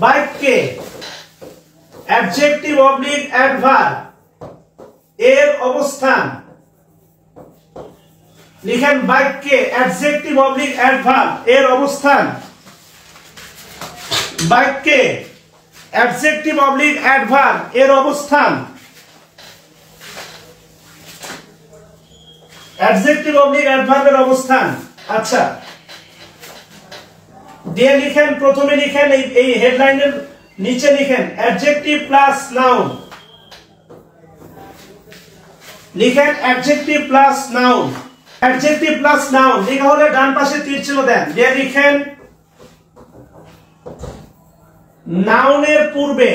বাক্যে adjective oblique adverb এর অবস্থান লিখেন বাক্যে অ্যাডজেক্টিভ অবলিক অ্যাডভার্ব এর অবস্থান বাক্যে অ্যাডজেক্টিভ অবলিক অ্যাডভার্ব এর অবস্থান অ্যাডজেক্টিভ অবলিক অ্যাডভার্ব এর অবস্থান আচ্ছা দিয়ে লিখেন প্রথমে লিখেন এই হেডলাইনের নিচে লিখেন অ্যাডজেক্টিভ প্লাস নাউন লিখেন adjective plus noun adjective plus noun লেখা হলে ডান পাশে তীর চিহ্ন দেন দিয়ে লিখেন নাউনের পূর্বে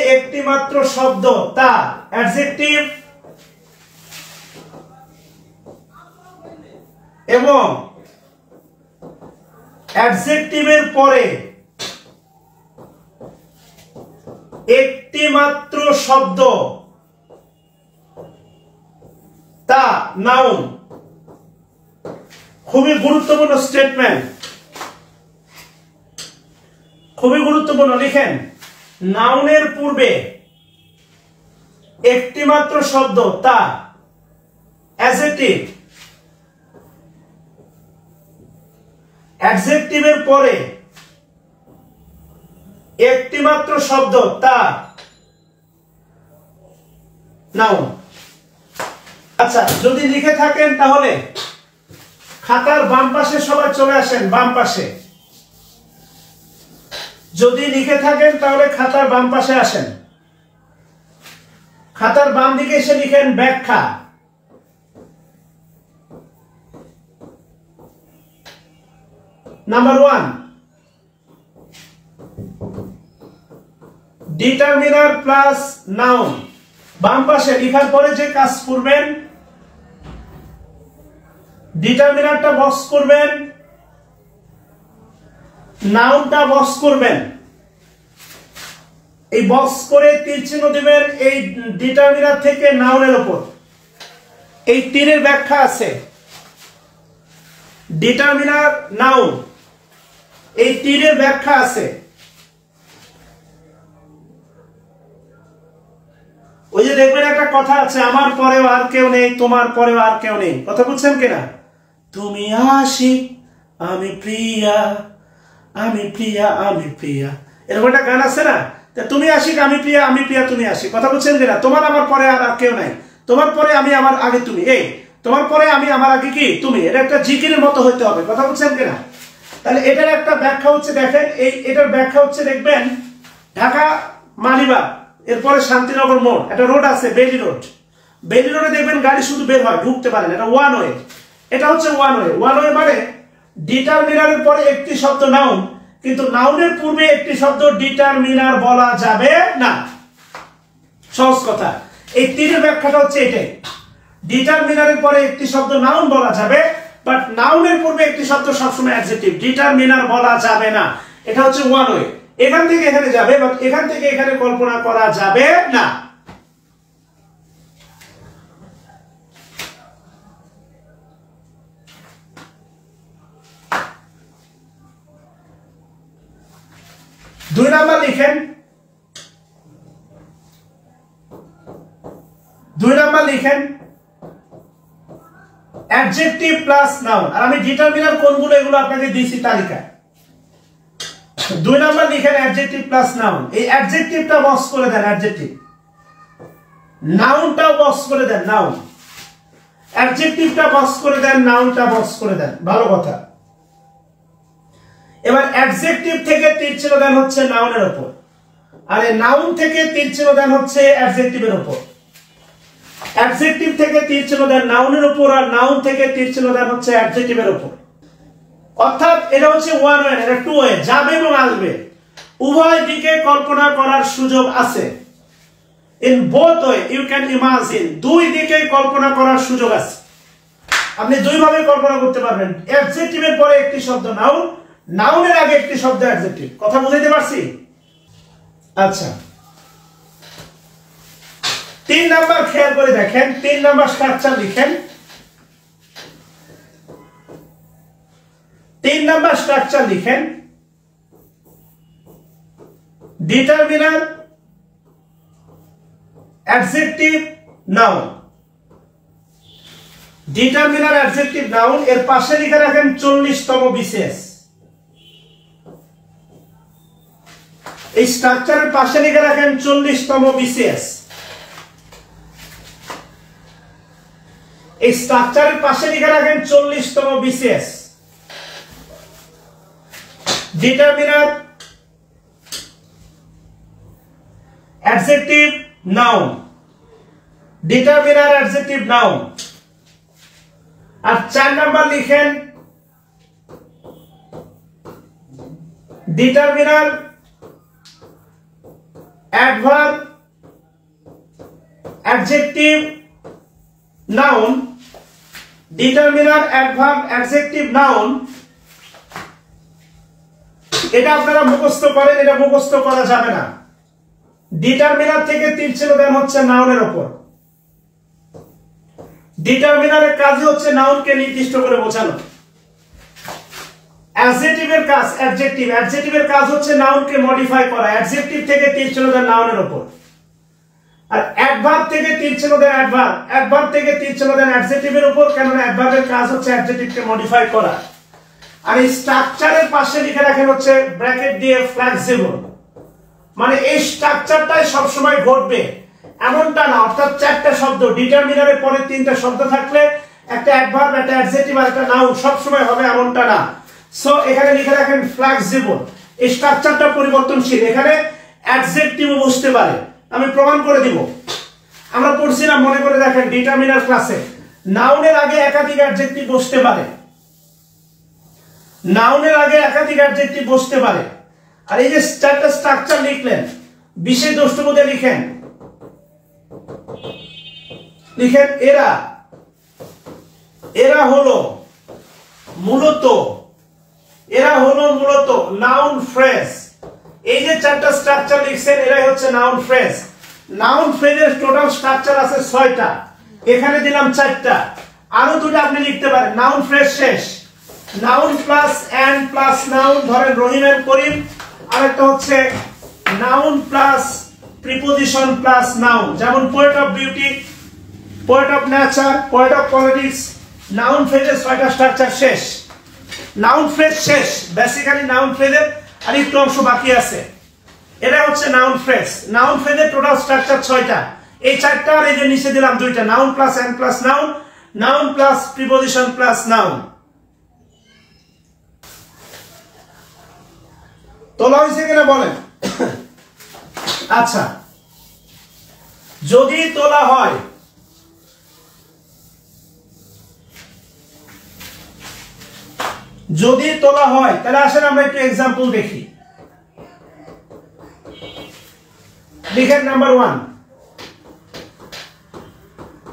একটি মাত্র শব্দ তা অ্যাডজেক্টিভ এবং অ্যাডজেক্টিভের পরে একটি মাত্র শব্দ তা নাউন খুবই গুরুত্বপূর্ণ স্টেটমেন্ট খুবই গুরুত্বপূর্ণ লিখেন নাউনের পূর্বে একটি মাত্র শব্দ তা অ্যাডজেক্টিভ অ্যাডজেক্টিভের পরে একটি মাত্র শব্দ তা নাউন আচ্ছা যদি লিখে থাকেন তাহলে খাতার বাম পাশে সবাই চলে আসেন বাম পাশে যদি লিখে থাকেন তাহলে খাতার বাম পাশে আসেন খাতার বাম দিকে এসে লিখেন ব্যাখ্যা নাম্বার 1 ডিটারমিনার প্লাস নাউন বাম পাশে লেখার পরে যে কাজ করবেন ডিটারমিনারটা বক্স করবেন নাউনটা বক্স করবেন এই বক্স করে তীর চিহ্ন দিবেন এই ডিটারমিনার থেকে নাউনের উপর এই তীরের ব্যাখ্যা আছে ডিটারমিনার নাউন এই তীরের ব্যাখ্যা আছে ওই যে দেখবেন একটা কথা আছে আমার পরেও আর কেউ নেই তোমার পরেও আর কেউ নেই কথা বুঝছেন কিনা তুমি আশিক আমি প্রিয়া এরকম একটা গান আছে না তুমি আশিক আমি প্রিয়া তুমি আশিক কথা বুঝছেন কিনা তোমার আমার পরে আর কেউ নাই তোমার পরে আমি আমার আগে তুমি এই তোমার পরে আমি আমার আগে কি তুমি এটা একটা জিকিরের মতো হইতে হবে কথা বুঝছেন কিনা তাহলে এটার একটা ব্যাখ্যা হচ্ছে দেখেন এটার ব্যাখ্যা হচ্ছে দেখবেন ঢাকা মালিবাগ এরপরে শান্তিনগর মোড় একটা রোড আছে বেলি রোডে দেখবেন গাড়ি শুধু বের হয় ঢুকতে পারেন এটা ওয়ান ওয়ে এটা হচ্ছে ওয়ান ওয়ে মানে ডিটারমিনারের পরে একটি শব্দ নাউন কিন্তু নাউনের পূর্বে একটি শব্দ ডিটারমিনার বলা যাবে না সহজ কথা এই তীরের ব্যাখ্যাটা হচ্ছে এটাই ডিটারমিনারের পরে একটি শব্দ নাউন বলা যাবে বাট নাউনের পূর্বে একটি শব্দ সবসময় অ্যাডজেক্টিভ ডিটারমিনার বলা যাবে না এটা হচ্ছে ওয়ান ওয়ে এখান থেকে এখানে যাবে বাট এখান থেকে এখানে কল্পনা করা যাবে না দুই নাম্বার লিখেন অ্যাডজেক্টিভ প্লাস নাউন আর আমি ডিটারমিনার কোনগুলো এগুলো আপনাকে দিয়েছি তালিকায় দুই নাম্বার লিখেন অ্যাডজেক্টিভ প্লাস নাউন এই অ্যাডজেক্টিভটা বক্স করে দেন অ্যাডজেক্টিভ নাউনটাও বক্স করে দেন নাউন অ্যাডজেক্টিভটা বক্স করে দেন নাউনটা বক্স করে দেন ভালো কথা এবার অ্যাডজেক্টিভ থেকে তীর চিহ্ন দেন হচ্ছে নাউনের উপর আর এই নাউন থেকে তীর চিহ্ন দেন হচ্ছে অ্যাডজেক্টিভের উপর অ্যাডজেক্টিভ থেকে তীর চিহ্ন দেন নাউনের উপর আর নাউন থেকে তীর চিহ্ন দেন হচ্ছে অ্যাডজেক্টিভের উপর অর্থাৎ এটা হচ্ছে ওয়ান ওয়ে এটা টু ওয়ে যাবে এবং আসবে উভয় দিকে কল্পনা করার সুযোগ আছে in both way you can imagine দুই দিকে কল্পনা করার সুযোগ আছে আপনি দুই ভাবে কল্পনা করতে পারবেন অ্যাডজেক্টিভের পরে একটি শব্দ নাউন নাউনের আগে একটি শব্দ অ্যাডজেক্টিভ কথা বুঝাইতে পারছি আচ্ছা 3 নাম্বার খেয়াল করে দেখেন 3 নাম্বার স্ট্রাকচার লিখেন 3 নাম্বার স্ট্রাকচার লিখেন determiner adjective noun. Determiner adjective noun এর পাশে লিখে রাখেন 40তম বিশেষ। এই স্ট্রাকচারের পাশে লিখে রাখেন 40তম বিশেষ। এই স্ট্রাকচারের পাশে লিখে রাখেন 40তম বিশেষ। Determiner adjective noun. Determiner adjective noun. আর 4 নাম্বার লিখেন determiner adverb adjective noun. Determiner adverb adjective noun এটা আপনারা মুখস্থ করেন, এটা মুখস্থ করা যাবে না। ডিটারমিনার থেকে তীর ছিল দেন হচ্ছে নাউনের উপর। ডিটারমিনারের কাজ হচ্ছে নাউনকে নির্দিষ্ট করে বোঝানো। অ্যাডজেক্টিভের কাজ অ্যাডজেক্টিভ, অ্যাডজেক্টিভের কাজ হচ্ছে নাউনকে মডিফাই করা। অ্যাডজেক্টিভ থেকে তীর ছিল দেন নাউনের উপর। আর অ্যাডভার্ব থেকে তীর ছিল দেন অ্যাডভার্ব, অ্যাডভার্ব থেকে তীর ছিল দেন অ্যাডজেক্টিভের উপর, কেননা অ্যাডভার্বের কাজ হচ্ছে অ্যাডজেক্টিভকে মডিফাই করা। আর এই স্ট্রাকচারের পাশে লিখে রাখেন হচ্ছে ব্র্যাকেট দিয়ে ফ্লেক্সিবল, মানে এই স্ট্রাকচারটাই সবসময় ঘটবে এমনটা না। অর্থাৎ 4টা শব্দ, ডিটারমিনারের পরে 3টা শব্দ থাকলে একটা অ্যাডভার্ব, একটা অ্যাডজেক্টিভ আর একটা নাউন সবসময় হবে এমনটা না। সো এখানে লিখে রাখেন ফ্লেক্সিবল। এই স্ট্রাকচারটা পরিবর্তনশীল। এখানে অ্যাডজেক্টিভও বসতে পারে, আমি প্রমাণ করে দিব। আমরা পড়ছিলাম মনে করে দেখেন ডিটারমিনার ক্লাসে, নাউনের আগে একাধিক অ্যাডজেক্টিভ বসতে পারে। নাউনের আগে একাধিক অ্যাডজেক্টিভ বসতে পারে। আর এই যে 4টা স্ট্রাকচার লিখলেন, বিশেষ দ্রষ্টব্যতে লিখেন লিখেন এরা, এরা হলো মূলত, এরা হলো মূলত নাউন ফ্রেজ। এই যে 4টা স্ট্রাকচার লিখছেন এরাই হচ্ছে নাউন ফ্রেজ। নাউন ফ্রেজের টোটাল স্ট্রাকচার আছে 6টা, এখানে দিলাম 4টা, আরো 2টা আপনি লিখতে পারেন। নাউন ফ্রেজ শেষ, noun plus and plus noun, ধরেন রহিম এন্ড করিম। আরেকটা হচ্ছে noun plus preposition plus noun, যেমন poet of beauty, poet of nature, poet of politics. Noun ফ্রেজের 6টা স্ট্রাকচার শেষ। নাউন ফ্রেজ শেষ, বেসিক্যালি নাউন ফ্রেজের আর একটু অংশ বাকি আছে। এটা হচ্ছে নাউন ফ্রেজ। নাউন ফ্রেজের টোটাল স্ট্রাকচার 6টা, এই 4টা আর এই যে নিচে দিলাম 2টা, noun plus and plus noun, noun plus preposition plus noun. তোলা হয়েছে কিনা বলেন? আচ্ছা, যদি তোলা হয়, যদি তোলা হয় তাহলে আসেন আমরা একটু এক্সাম্পল দেখি। লিখেন নাম্বার 1,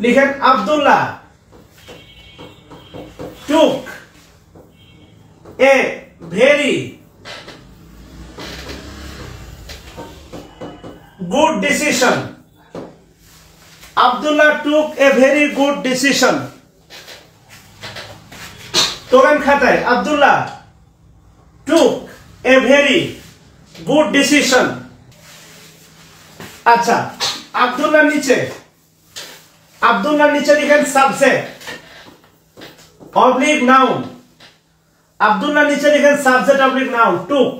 লিখেন Abdullah took a very good decision. Abdullah took a very good decision. তোলেন খাতায়, Abdullah took a very good decision. আচ্ছা, আব্দুল্লাহ নিচে, আব্দুল্লাহ নিচে লিখেন সাবজেক্ট অবলিক নাউন। আব্দুল্লাহ নিচে লিখেন subject oblique noun took।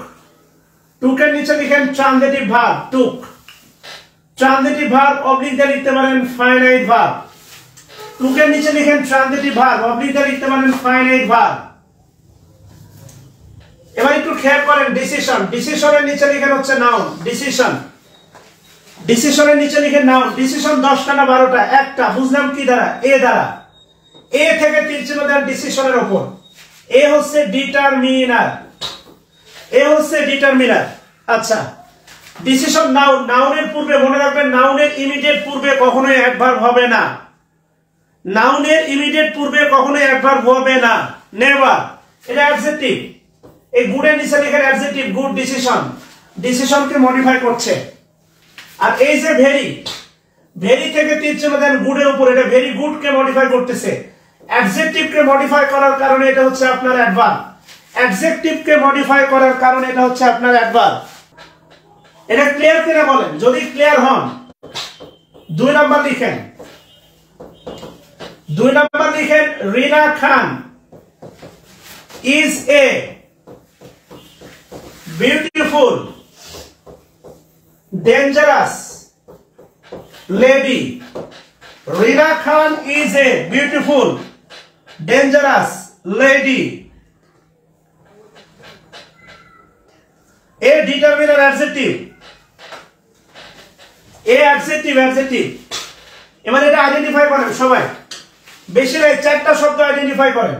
took এর নিচে লিখেন transitive verb took। Transitive verb oblique দিয়ে লিখতে পারেন ফাইনাইট ভার্ব। took এর নিচে লিখেন ট্রানজিটিভ ভার্ব অবলিক দিয়ে লিখতে পারেন ফাইনাইট ভার্ব। এবার একটু খেয়াল করেন ডিসিশন, ডিসিশনের নিচে লিখেন হচ্ছে নাউন ডিসিশন। ডিসিশনের নিচে লিখেন নাউন। ডিসিশন 10টা না 12টা? একটা। বুঝলাম কি দ্বারা? এ দ্বারা। এ থেকে তীর চিহ্ন দেন ডিসিশনের উপর। এ হচ্ছে ডিটারমিনার, এ হচ্ছে ডিটারমিনার। আচ্ছা, ডিসিশন নাউন। নাউনের পূর্বে মনে রাখবেন, নাউনের ইমিডিয়েট পূর্বে কখনোই অ্যাডভার্ব হবে না। নাউনের ইমিডিয়েট পূর্বে কখনোই অ্যাডভার্ব হবে না, নেভার। এটা অ্যাডজেক্টিভ। এই গুডের নিচে লিখেন অ্যাডজেক্টিভ গুড ডিসিশন, ডিসিশনকে মডিফাই করছে। আর এই যে ভেরি, ভেরি থেকে তীর চিহ্ন দেন গুডের উপর, এটা ভেরি গুড কে মডিফাই করতেছে। অ্যাডজেক্টিভ কে মডিফাই করার কারণে এটা হচ্ছে আপনার অ্যাডভার্ব। অ্যাডজেক্টিভকে মডিফাই করার কারণ এটা হচ্ছে আপনার অ্যাডভার্ব। এটা ক্লিয়ার কিনা বলেন? যদি ক্লিয়ার হন 2 নাম্বার লিখেন। 2 নাম্বার লিখেন, Rina Khan is a beautiful dangerous lady. Rina Khan is a beautiful dangerous lady. A determiner adjective, A adjective এবার এটা আইডেন্টিফাই করেন সবাই, বেশি নাই 4টা শব্দ আইডেন্টিফাই করেন।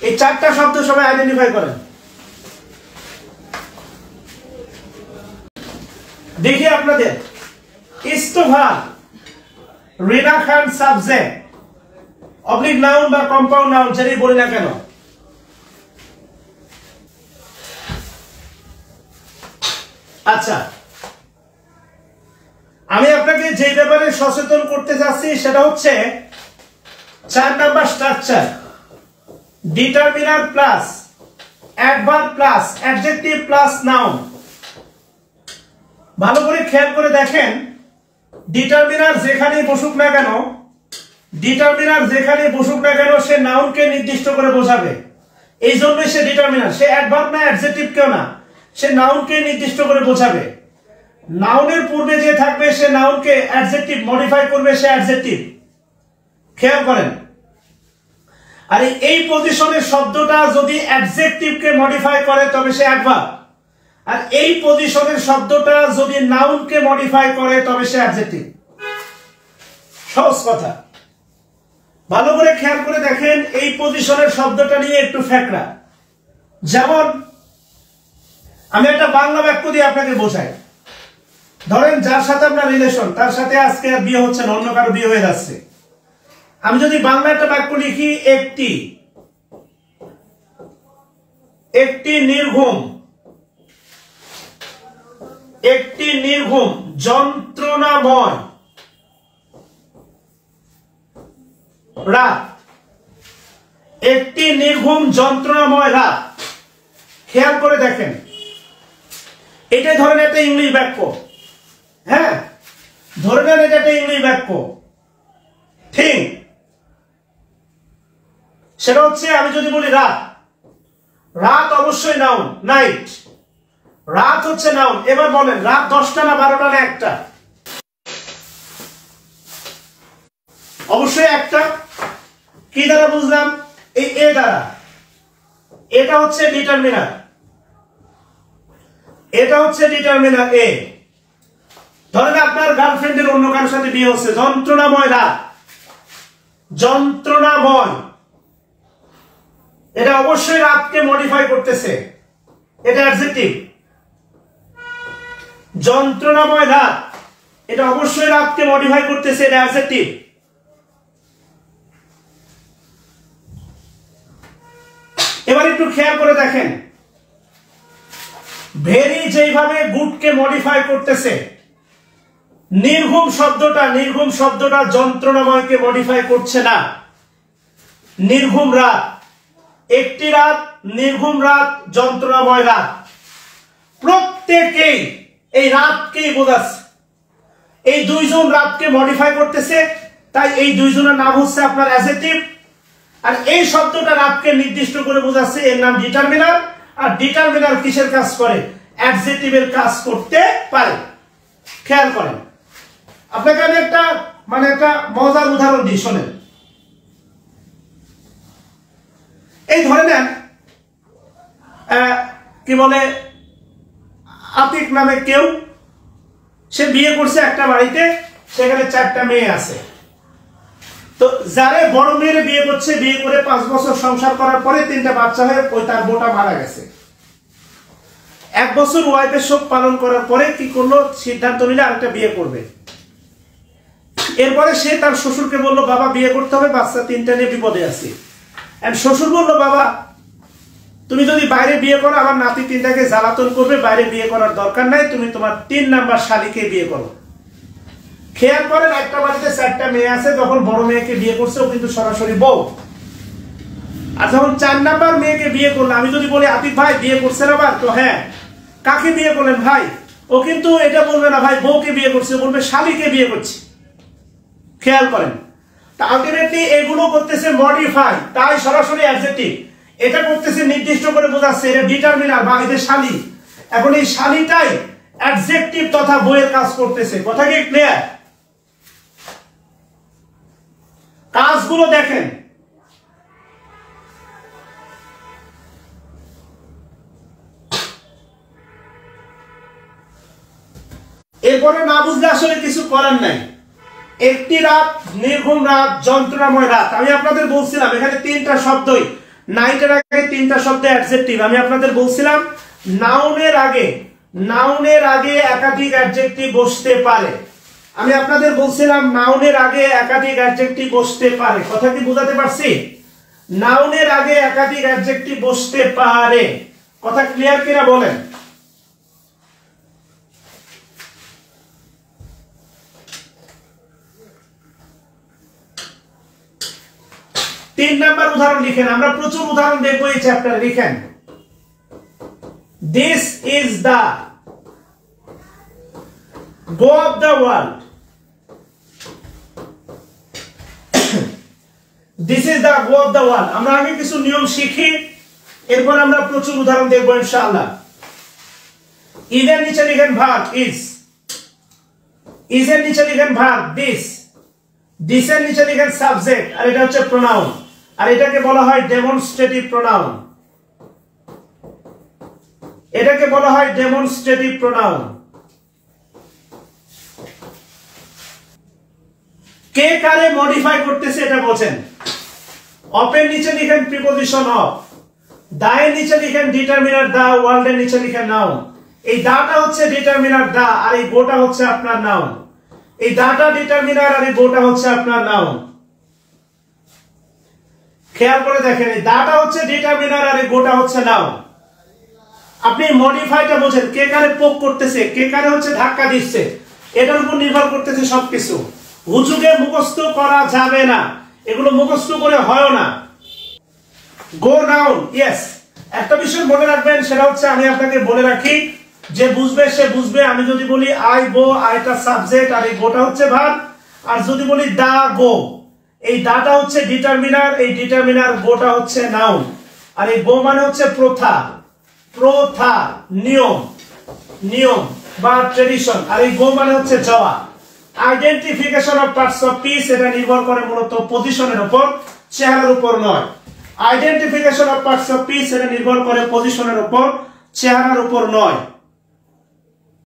এই 4টা শব্দ সবাই আইডেন্টিফাই করেন। দেখি আপনাদের ইস্তফা, রিনা খান সাবজেক্ট, অবলিক নাউন বা কম্পাউন্ড নাউন যেটাই বলি না কেন। আচ্ছা, আমি আপনাকে যে ব্যাপারে সচেতন করতে যাচ্ছি সেটা হচ্ছে 4 number structure, determiner plus adverb plus adjective plus noun. ভালো করে খেয়াল করে দেখেন, ডিটারমিনার যেখানে বসুক না কেন, ডিটারমিনার যেখানে বসুক না কেন সে নাউনকে নির্দিষ্ট করে বোঝাবে। এই জন্যই সে ডিটারমিনার, সে অ্যাডভার্ব না অ্যাডজেক্টিভ কেউ না, সে নাউনকে নির্দিষ্ট করে বোঝাবে। নাউনের পূর্বে যে থাকবে সে নাউনকে অ্যাডজেক্টিভ মডিফাই করবে, সে অ্যাডজেক্টিভ। খেয়াল করেন, আর এই পজিশনের শব্দটা যদি অ্যাডজেক্টিভকে মডিফাই করে তবে সে অ্যাডভার্ব, আর এই পজিশনের শব্দটা যদি নাউনকে মডিফাই করে তবে সে অ্যাডজেক্টিভ। সহজ কথা, ভালো করে খেয়াল করে দেখেন। এই পজিশনের শব্দটা নিয়ে একটু ফ্যাকড়া। যেমন আমি একটা বাংলা বাক্য দিয়ে আপনাকে বোঝাই। ধরেন যার সাথে আপনার রিলেশন, তার সাথে আজকে আর বিয়ে হচ্ছে না, অন্য কারো বিয়ে হয়ে যাচ্ছে। আমি যদি বাংলা একটা বাক্য লিখি, একটি নির্ঘুম যন্ত্রণাময় রাত, একটি নির্ঘুম যন্ত্রণাময় রাত। খেয়াল করে দেখেন, এটা ধরেন একটা ইংলিশ বাক্য। হ্যাঁ, ধরে নেন এটা একটা ইংলিশ বাক্য। ঠিক, সেটা হচ্ছে আমি যদি বলি রাত, রাত অবশ্যই নাউন, নাইট। রাত হচ্ছে নাউন। এবার বলেন রাত 10টা না 12টা না 1টা? অবশ্যই 1টা। কি দ্বারা বুঝলাম? এই এ দ্বারা। এটা হচ্ছে ডিটারমিনার, এটা হচ্ছে ডিটারমিনার এ। ধরেন আপনার গার্লফ্রেন্ডের অন্য কারোর সাথে বিয়ে হচ্ছে, যন্ত্রণাময় রাত, যন্ত্রণাময়, এটা অবশ্যই রাতকে মডিফাই করতেছে, এটা অ্যাডজেক্টিভ। যন্ত্রণাময় রাত, এটা অবশ্যই রাতকে মডিফাই করতেছে, এটা অ্যাডজেক্টিভ। এবার একটু খেয়াল করে দেখেন, ভেরি যেইভাবে গুডকে মডিফাই করতেছে, নির্ঘুম শব্দটা যন্ত্রণাময়কে মডিফাই করছে না। নির্ঘুম রাত, একটি রাত, নির্ঘুম রাত, যন্ত্রণাময় রাত, প্রত্যেকেই এই রাতকেই বোঝাচ্ছে। এই দুইজন রাতকে মডিফাই করতেছে, তাই এই দুইজনের নাম হচ্ছে আপনার অ্যাডজেক্টিভ। আর এই শব্দটা রাতকে নির্দিষ্ট করে বোঝাচ্ছে, এর নাম ডিটারমিনার। আর ডিটারমিনার কিসের কাজ করে? অ্যাডজেক্টিভের কাজ করতে পারে। খেয়াল করেন, আপনাকে আমি একটা মজার উদাহরণ দিই, শোনেন। এই ধরে নেন কি বলে আতিক নামে কেউ, সে বিয়ে করছে একটা বাড়িতে, সেখানে 4টা মেয়ে আছে। তো যারে বড় মেয়ের বিয়ে করছে, বিয়ে করে 5 বছর সংসার করার পরে 3টা বাচ্চা হয়ে ওই তার বউটা মারা গেছে। 1 বছর ওয়াইফের শোক পালন করার পরে কি করলো, সিদ্ধান্ত নিলে আরেকটা বিয়ে করবে। এরপরে সে তার শ্বশুরকে বললো, বাবা বিয়ে করতে হবে, বাচ্চা 3টা নিয়ে বিপদে আছি। শ্বশুর বললো, বাবা তুমি যদি বাইরে বিয়ে করো আমার নাতি 3টাকে জ্বালাতন করবে, বাইরে বিয়ে করার দরকার নাই, তুমি তোমার 3 নাম্বার শালীকে বিয়ে করো। খেয়াল করেন, একটা বাড়িতে 4টা মেয়ে আছে, যখন বড় মেয়েকে বিয়ে করছে ও কিন্তু সরাসরি বউ। আর যখন 4 নাম্বার মেয়েকে বিয়ে করলাম, আমি যদি বলি আতিক ভাই বিয়ে করছেন আবার, তো হ্যাঁ কাকে বিয়ে করলেন ভাই, ও কিন্তু এটা বলবে না ভাই বউকে বিয়ে করছে, বলবে শালীকে বিয়ে করছে। খেয়াল করেন, তা আলটিমেটলি এগুলো করতেছে মডিফাই, তাই সরাসরি অ্যাডজেক্টিভ। এটা করতেছে নির্দিষ্ট করে বোঝাচ্ছে এটা ডিটারমিনার বা এদের শালী। এখন এই শালীটাই অ্যাডজেক্টিভ তথা বইয়ের কাজ করতেছে। কথা কি ক্লিয়ার? কাজগুলো দেখেন, এরপরে না বুঝলে আসলে কিছু করার নাই। একটি রাত, নির্ঘুম রাত, যন্ত্রণাময় রাত। আমি আপনাদের বলছিলাম এখানে 3টা শব্দই, নাইটের আগে 3টা শব্দ অ্যাডজেক্টিভ। আমি আপনাদের বলছিলাম নাউনের আগে একাধিক অ্যাডজেক্টিভ বসতে পারে। আমি আপনাদের বলছিলাম নাউনের আগে একাধিক অ্যাডজেক্টিভ বসতে পারে। কথা কি বোঝাতে পারছি? নাউনের আগে একাধিক অ্যাডজেক্টিভ বসতে পারে। কথা ক্লিয়ার কিনা বলেন? তিন নাম্বার উদাহরণ লিখেন, আমরা প্রচুর উদাহরণ দেখবো এই চ্যাপ্টারে। লিখেন, this is the go of the world. This is the go of the world. আমরা আগে কিছু নিয়ম শিখি, এরপর আমরা প্রচুর উদাহরণ দেখবো ইনশাআল্লাহ। ইজ এর নিচে লিখেন ভার্ব ইজ, ইজ এর নিচে লিখেন ভার্ব দিস, দিস এর নিচে লিখেন সাবজেক্ট, আর এটা হচ্ছে প্রোনাউন, আর এটাকে বলা হয় ডেমনস্ট্রেটিভ প্রোনাউন। এটাকে বলা হয় ডেমনস্ট্রেটিভ প্রোনাউন। কে কারে মডিফাই করতেছে এটা বলছেন। অফের নিচে লিখেন প্রিপজিশন অফ, দা এর নিচে লিখেন ডিটারমিনার দা, ওয়ার্ল্ড এর নিচে লিখেন নাউন। এই দাটা হচ্ছে ডিটারমিনার দা, আর এই গোটা হচ্ছে আপনার নাউন। এই দাটা ডিটারমিনার আর এই গোটা হচ্ছে আপনার নাউন। খেয়াল করে দেখেন, এই দাটা হচ্ছে ডিটারমিনার আর এই গোটা হচ্ছে নাউন। আপনি মডিফাইটা বোঝেন, কে কারে পোক করতেছে, কে কারে হচ্ছে ধাক্কা দিচ্ছে, এটার উপর নির্ভর করতেছে সবকিছু। হুজুগে মুখস্থ করা যাবে না, এগুলো মুখস্থ করে হয় না। গো নাউন, ইয়েস। একটা বিষয় মনে রাখবেন, সেটা হচ্ছে আমি আপনাকে বলে রাখি, যে বুঝবে সে বুঝবে। আমি যদি বলি আই গো, আইটা সাবজেক্ট আর এই গোটা হচ্ছে ভার্ব, আর যদি বলি দা গো, এই দাটা হচ্ছে ডিটারমিনার, এই ডিটারমিনার গোটা হচ্ছে নাউন, আর এই গো মানে হচ্ছে প্রথা, প্রথা নিয়ম, নিয়ম বা ট্রেডিশন, আর এই গো মানে হচ্ছে যাওয়া। Identification of parts of speech, এটা নির্ভর করে মূলত পজিশনের উপর, চেহারার উপর নয়। Identification of parts of speech এটা নির্ভর করে পজিশনের উপর, চেহারার উপর নয়।